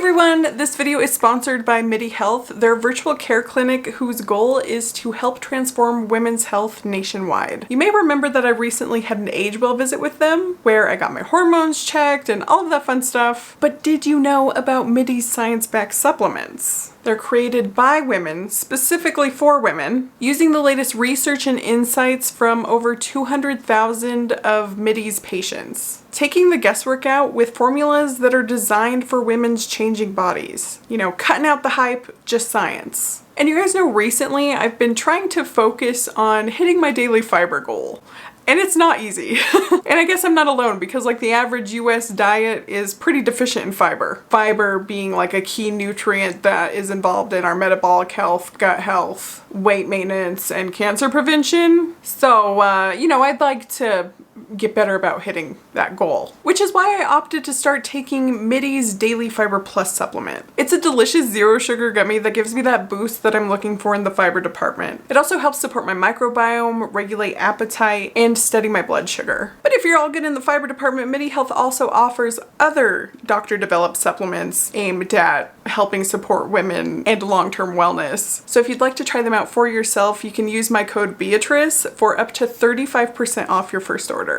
everyone, this video is sponsored by Midi Health. They're a virtual care clinic whose goal is to help transform women's health nationwide. You may remember that I recently had an age well visit with them where I got my hormones checked and all of that fun stuff. But did you know about Midi's science-backed supplements? They're created by women, specifically for women, using the latest research and insights from over 200,000 of Midi's patients. Taking the guesswork out with formulas that are designed for women's changing bodies. You know, cutting out the hype, just science. And you guys know recently I've been trying to focus on hitting my daily fiber goal. And it's not easy. And I guess I'm not alone because like the average US diet is pretty deficient in fiber. Fiber being like a key nutrient that is involved in our metabolic health, gut health, weight maintenance, and cancer prevention. So, you know, I'd like to get better about hitting that goal. Which is why I opted to start taking Midi's Daily Fiber Plus supplement. It's a delicious zero sugar gummy that gives me that boost that I'm looking for in the fiber department. It also helps support my microbiome, regulate appetite, and steady my blood sugar. But if you're all good in the fiber department, Midi Health also offers other doctor-developed supplements aimed at helping support women and long-term wellness. So if you'd like to try them out for yourself, you can use my code Beatrice for up to 35% off your first order.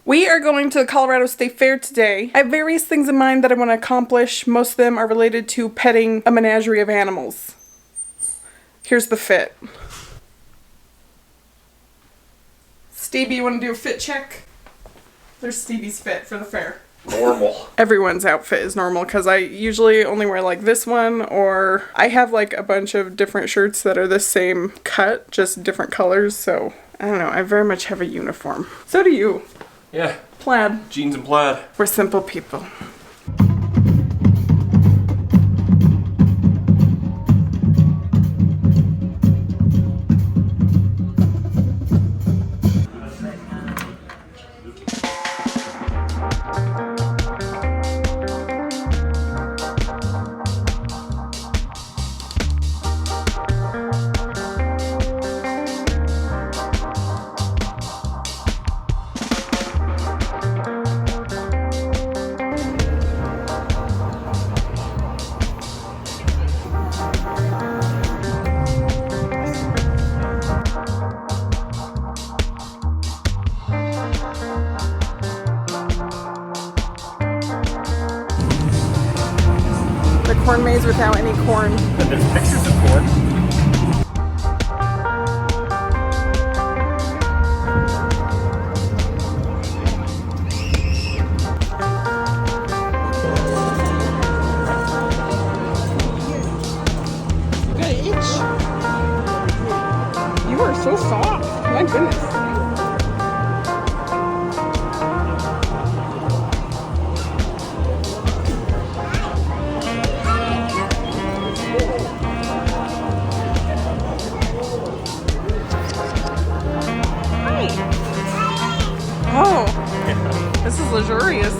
We are going to the Colorado State Fair today. I have various things in mind that I want to accomplish. Most of them are related to petting a menagerie of animals. Here's the fit. Stevie, you want to do a fit check? There's Stevie's fit for the fair. Normal. Everyone's outfit is normal because I usually only wear like this one, or I have like a bunch of different shirts that are the same cut, just different colors. So I don't know, I very much have a uniform. So do you. Yeah. Plaid. Jeans and plaid. We're simple people. Corn maze without any corn. And there's pictures of corn. You got an itch. You are so soft. My goodness. Oh, this is luxurious.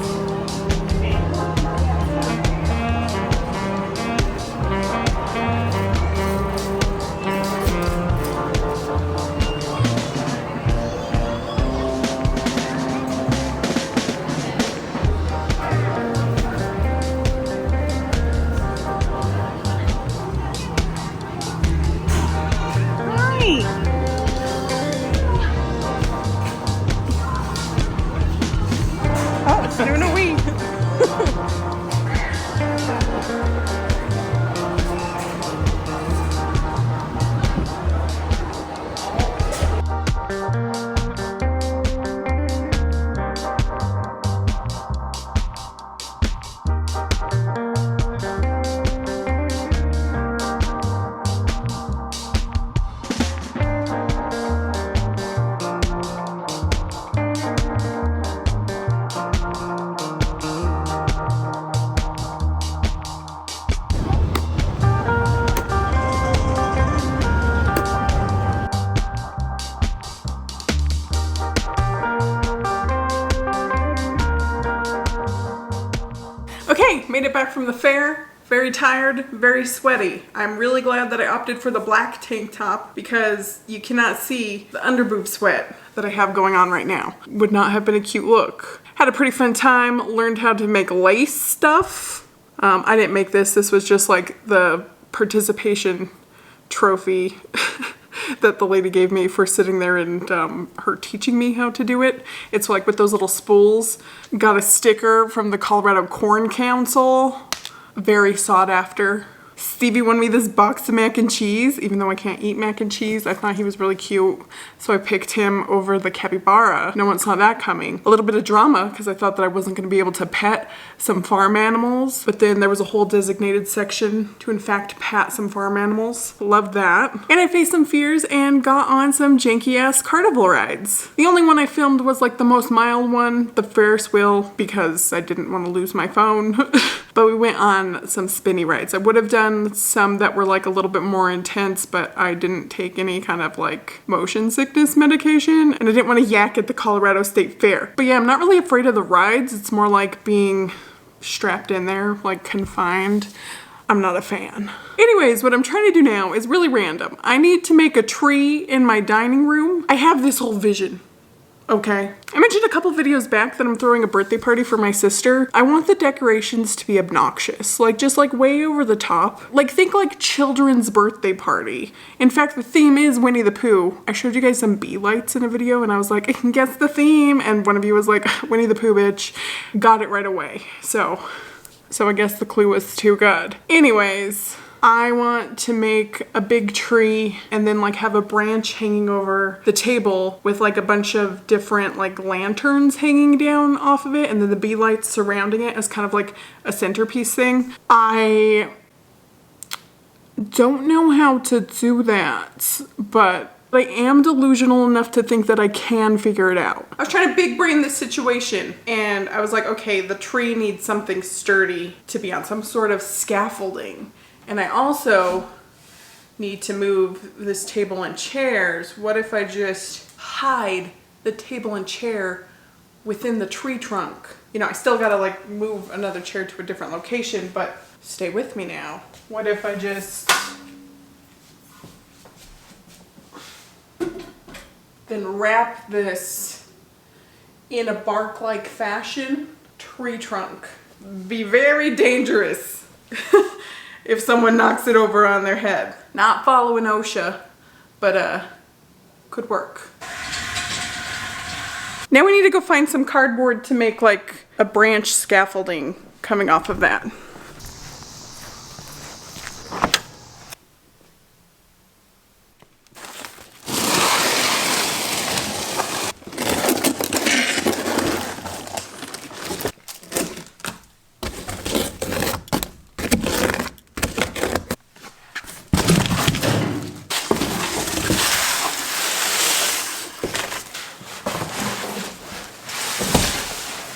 back from the fair. Very tired, very sweaty. I'm really glad that I opted for the black tank top because you cannot see the underboob sweat that I have going on right now. Would not have been a cute look. Had a pretty fun time, learned how to make lace stuff. I didn't make this. This was just like the participation trophy that the lady gave me for sitting there and her teaching me how to do it. It's like with those little spools. Got a sticker from the Colorado Corn Council. Very sought after. Stevie won me this box of mac and cheese. Even though I can't eat mac and cheese, I thought he was really cute. So I picked him over the capybara. No one saw that coming. A little bit of drama because I thought that I wasn't going to be able to pet some farm animals. But then there was a whole designated section to in fact pet some farm animals. Loved that. And I faced some fears and got on some janky ass carnival rides. The only one I filmed was like the most mild one, the Ferris wheel, because I didn't want to lose my phone. But we went on some spinny rides. I would have done some that were like a little bit more intense, but I didn't take any kind of like motion sickness medication and I didn't want to yak at the Colorado State Fair. But yeah, I'm not really afraid of the rides. It's more like being strapped in there, like confined. I'm not a fan. Anyways, what I'm trying to do now is really random. I need to make a tree in my dining room. I have this whole vision. Okay. I mentioned a couple videos back that I'm throwing a birthday party for my sister. I want the decorations to be obnoxious, like just like way over the top. Like think like children's birthday party. In fact, the theme is Winnie the Pooh. I showed you guys some bee lights in a video and I was like, I can guess the theme. And one of you was like, Winnie the Pooh, bitch. Got it right away. So I guess the clue was too good. Anyways, I want to make a big tree and then like have a branch hanging over the table with like a bunch of different like lanterns hanging down off of it and then the bee lights surrounding it as kind of like a centerpiece thing. I don't know how to do that, but I am delusional enough to think that I can figure it out. I was trying to big brain this situation and I was like, okay, the tree needs something sturdy to be on, some sort of scaffolding. And I also need to move this table and chairs. What if I just hide the table and chair within the tree trunk? You know, I still gotta like move another chair to a different location, but stay with me now. What if I just then wrap this in a bark-like fashion? Tree trunk. Be very dangerous. If someone knocks it over on their head. Not following OSHA, but could work. Now we need to go find some cardboard to make like a branch scaffolding coming off of that.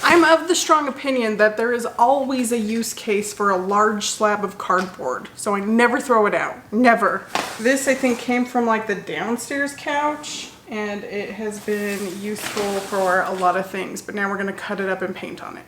I'm of the strong opinion that there is always a use case for a large slab of cardboard, so I never throw it out. Never. This I think came from like the downstairs couch and it has been useful for a lot of things, but now we're gonna cut it up and paint on it.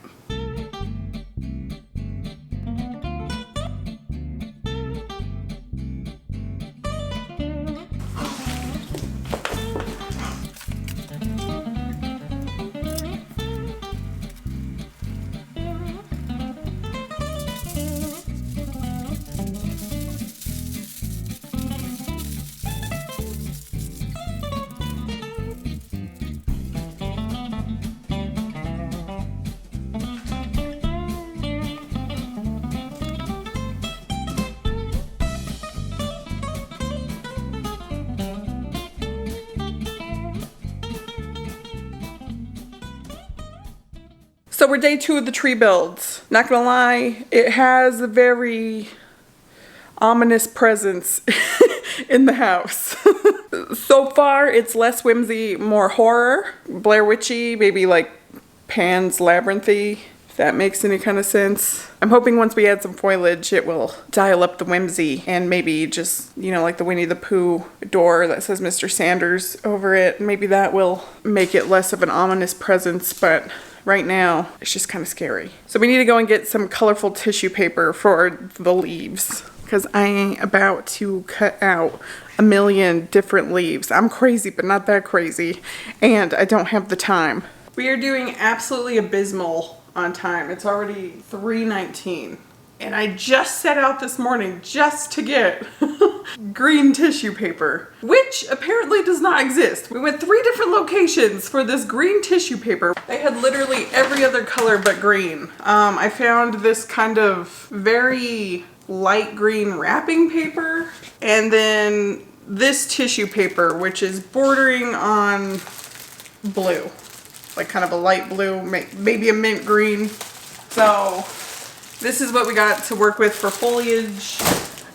So we're day 2 of the tree builds. Not gonna lie, it has a very ominous presence in the house. So far, it's less whimsy, more horror. Blair Witchy, maybe like Pan's Labyrinthy, if that makes any kind of sense. I'm hoping once we add some foliage, it will dial up the whimsy and maybe just, you know, like the Winnie the Pooh door that says Mr. Sanders over it. Maybe that will make it less of an ominous presence, but right now, it's just kind of scary. So we need to go and get some colorful tissue paper for the leaves, because I ain't about to cut out a million different leaves. I'm crazy, but not that crazy, and I don't have the time. We are doing absolutely abysmal on time. It's already 3:19. And I just set out this morning just to get green tissue paper, which apparently does not exist. We went 3 different locations for this green tissue paper. They had literally every other color but green. I found this kind of very light green wrapping paper, and then this tissue paper, which is bordering on blue, like kind of a light blue, maybe a mint green. So this is what we got to work with for foliage.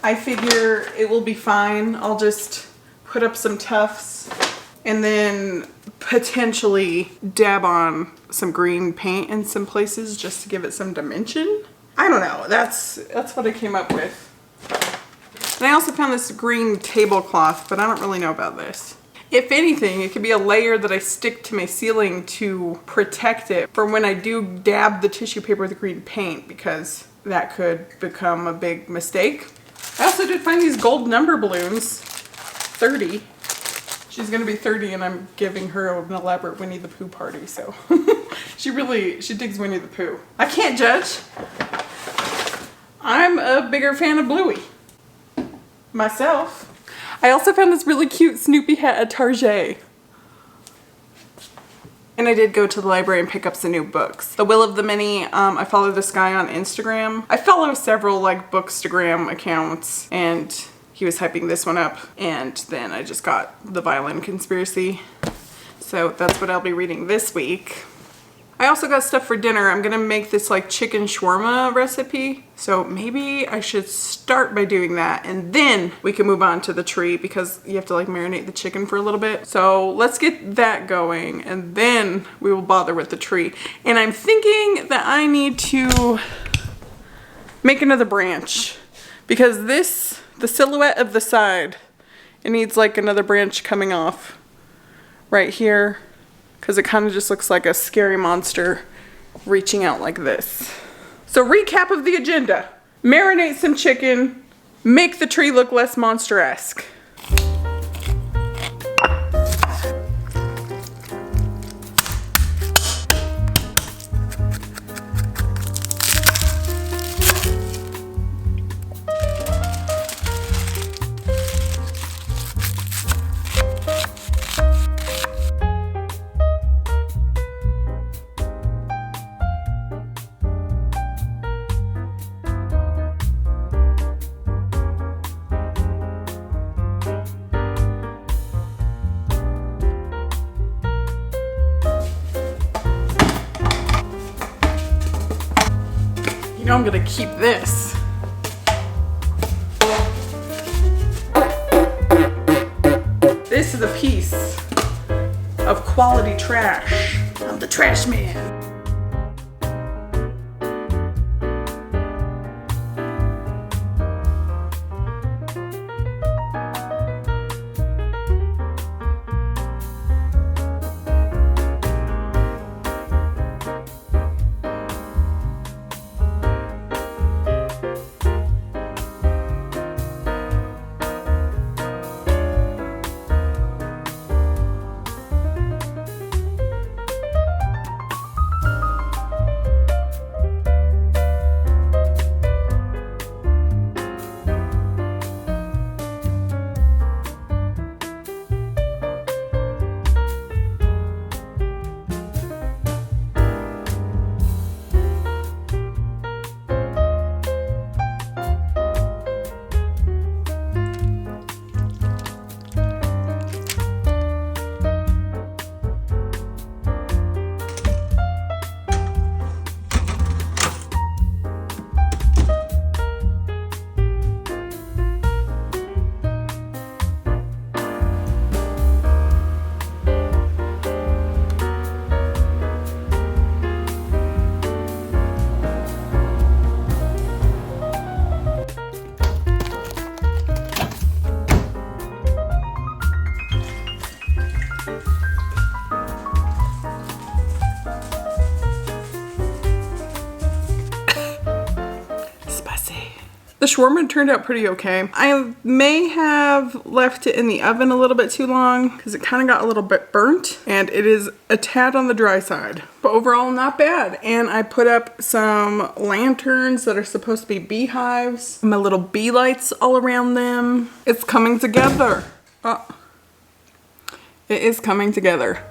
I figure it will be fine. I'll just put up some tufts and then potentially dab on some green paint in some places just to give it some dimension. I don't know. That's what I came up with. And I also found this green tablecloth, but I don't really know about this. If anything, it could be a layer that I stick to my ceiling to protect it for when I do dab the tissue paper with green paint, because that could become a big mistake. I also did find these gold number balloons, 30. She's gonna be 30 and I'm giving her an elaborate Winnie the Pooh party, so she digs Winnie the Pooh. I can't judge. I'm a bigger fan of Bluey myself. I also found this really cute Snoopy hat at Target. And I did go to the library and pick up some new books. The Will of the Many, I follow this guy on Instagram. I follow several like Bookstagram accounts, and he was hyping this one up. And then I just got The Violin Conspiracy. So that's what I'll be reading this week. I also got stuff for dinner. I'm gonna make this like chicken shawarma recipe. So maybe I should start by doing that, and then we can move on to the tree, because you have to like marinate the chicken for a little bit. So let's get that going, and then we will bother with the tree. And I'm thinking that I need to make another branch, because the silhouette of the side, it needs like another branch coming off right here, because it kind of just looks like a scary monster reaching out like this. So recap of the agenda: marinate some chicken, make the tree look less monster-esque. You know I'm gonna keep this. This is a piece of quality trash. I'm the trash man. The shawarma turned out pretty okay. I may have left it in the oven a little bit too long because it kind of got a little bit burnt and it is a tad on the dry side. But overall, not bad. And I put up some lanterns that are supposed to be beehives. My little bee lights all around them. It's coming together. Oh, it is coming together.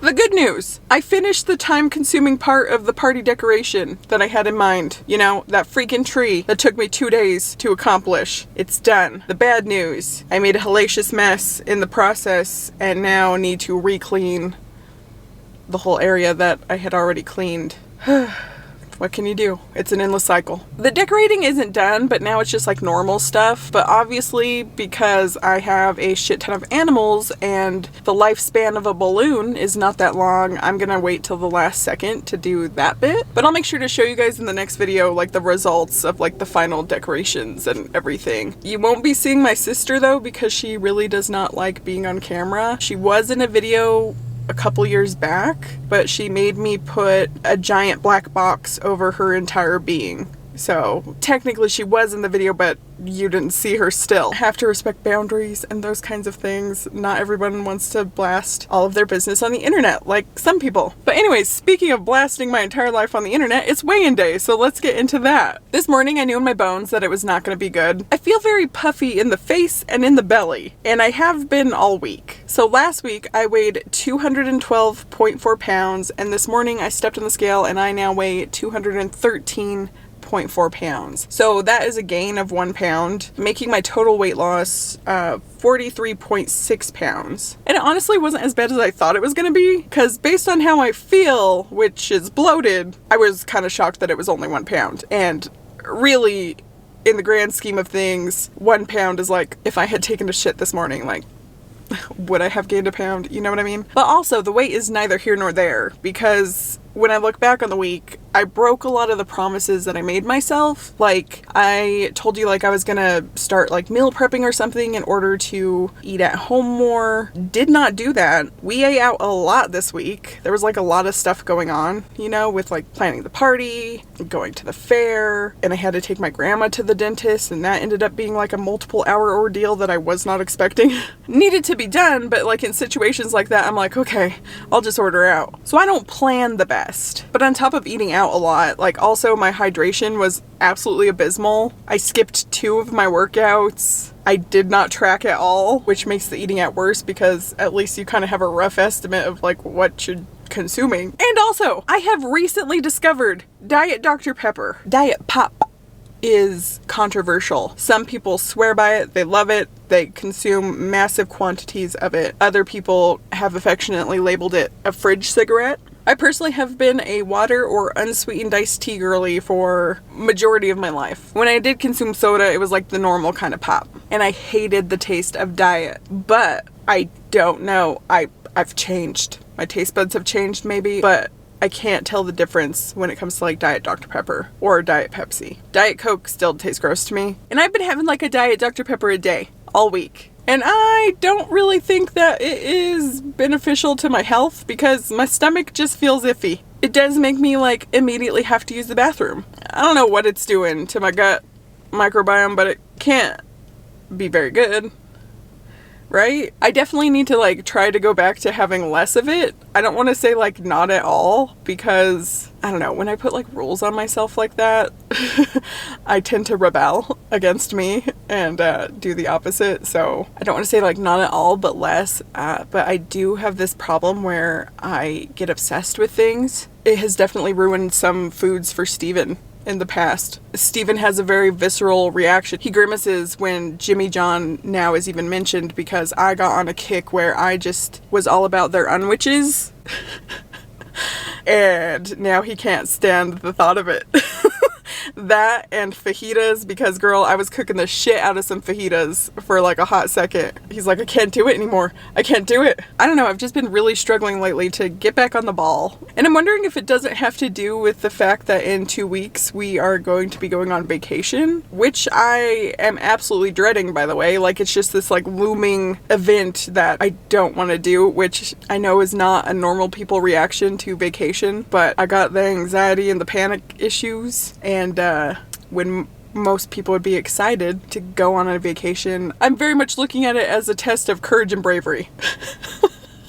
The good news, I finished the time-consuming part of the party decoration that I had in mind. You know, that freaking tree that took me 2 days to accomplish. It's done. The bad news, I made a hellacious mess in the process and now need to re-clean the whole area that I had already cleaned. What can you do? It's an endless cycle. The decorating isn't done, but now it's just like normal stuff. But obviously, because I have a shit ton of animals and the lifespan of a balloon is not that long, I'm gonna wait till the last second to do that bit. But I'll make sure to show you guys in the next video like the results of like the final decorations and everything. You won't be seeing my sister though because she really does not like being on camera. She was in a video a couple years back, but she made me put a giant black box over her entire being. So technically she was in the video, but you didn't see her still. I have to respect boundaries and those kinds of things. Not everyone wants to blast all of their business on the internet, like some people. But anyways, speaking of blasting my entire life on the internet, it's weigh-in day, so let's get into that. This morning I knew in my bones that it was not going to be good. I feel very puffy in the face and in the belly, and I have been all week. So last week I weighed 212.4 pounds, and this morning I stepped on the scale and I now weigh 213.4 pounds. So that is a gain of 1 pound, making my total weight loss 43.6 pounds. And it honestly wasn't as bad as I thought it was gonna be, because based on how I feel, which is bloated, I was kind of shocked that it was only 1 pound. And really, in the grand scheme of things, 1 pound is like if I had taken a shit this morning, like, would I have gained a pound? You know what I mean? But also, the weight is neither here nor there, because when I look back on the week, I broke a lot of the promises that I made myself. Like, I told you like I was gonna start like meal prepping or something in order to eat at home more. Did not do that. We ate out a lot this week. There was like a lot of stuff going on, you know, with like planning the party, going to the fair, and I had to take my grandma to the dentist, and that ended up being like a multiple hour ordeal that I was not expecting. Needed to be done, but like in situations like that, I'm like, okay, I'll just order out. So I don't plan the best. But on top of eating out a lot, like also my hydration was absolutely abysmal. I skipped 2 of my workouts. I did not track at all, which makes the eating out worse because at least you kind of have a rough estimate of like what you're consuming. And also, I have recently discovered Diet Dr. Pepper. Diet Pop is controversial. Some people swear by it, they love it, they consume massive quantities of it. Other people have affectionately labeled it a fridge cigarette. I personally have been a water or unsweetened iced tea girly for majority of my life. When I did consume soda, it was like the normal kind of pop. And I hated the taste of diet. But I don't know. I've changed. My taste buds have changed maybe, but I can't tell the difference when it comes to like Diet Dr. Pepper or Diet Pepsi. Diet Coke still tastes gross to me. And I've been having like a Diet Dr. Pepper a day, all week. And I don't really think that it is beneficial to my health because my stomach just feels iffy. It does make me like immediately have to use the bathroom. I don't know what it's doing to my gut microbiome, but it can't be very good. Right? I definitely need to like try to go back to having less of it. I don't want to say like not at all because I don't know, when I put like rules on myself like that, I tend to rebel against me and do the opposite. So I don't want to say like not at all, but less. But I do have this problem where I get obsessed with things. It has definitely ruined some foods for Steven in the past. Steven has a very visceral reaction. He grimaces when Jimmy John now is even mentioned because I got on a kick where I just was all about their unwitches. And now he can't stand the thought of it. That and fajitas, because girl, I was cooking the shit out of some fajitas for like a hot second. He's like, I can't do it anymore. I can't do it. I don't know, I've just been really struggling lately to get back on the ball. And I'm wondering if it doesn't have to do with the fact that in 2 weeks we are going to be going on vacation, which I am absolutely dreading, by the way. Like, it's just this like looming event that I don't want to do, which I know is not a normal people reaction to vacation, but I got the anxiety and the panic issues, and when most people would be excited to go on a vacation, I'm very much looking at it as a test of courage and bravery.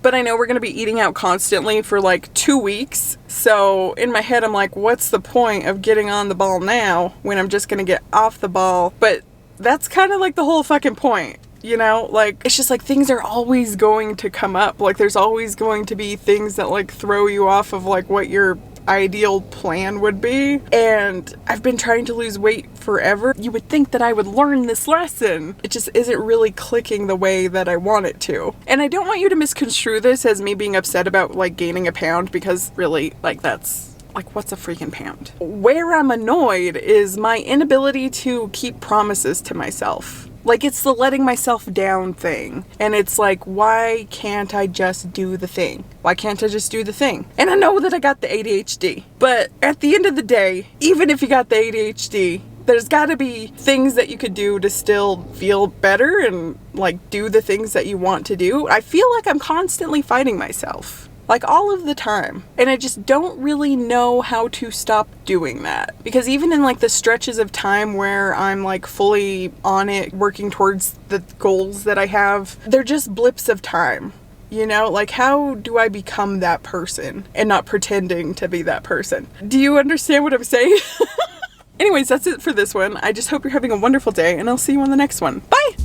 But I know we're going to be eating out constantly for like 2 weeks. So in my head, I'm like, what's the point of getting on the ball now when I'm just going to get off the ball? But that's kind of like the whole fucking point. You know, like, it's just like things are always going to come up. Like, there's always going to be things that like throw you off of like what your ideal plan would be. And I've been trying to lose weight forever. You would think that I would learn this lesson. It just isn't really clicking the way that I want it to. And I don't want you to misconstrue this as me being upset about like gaining a pound, because really, like, that's like, what's a freaking pound? Where I'm annoyed is my inability to keep promises to myself. Like, it's the letting myself down thing. And it's like, why can't I just do the thing? Why can't I just do the thing? And I know that I got the ADHD. But at the end of the day, even if you got the ADHD, there's gotta be things that you could do to still feel better and like do the things that you want to do. I feel like I'm constantly fighting myself. Like, all of the time. And I just don't really know how to stop doing that. Because even in like the stretches of time where I'm like fully on it, working towards the goals that I have, they're just blips of time. You know, like, how do I become that person and not pretending to be that person? Do you understand what I'm saying? Anyways, that's it for this one. I just hope you're having a wonderful day, and I'll see you on the next one. Bye!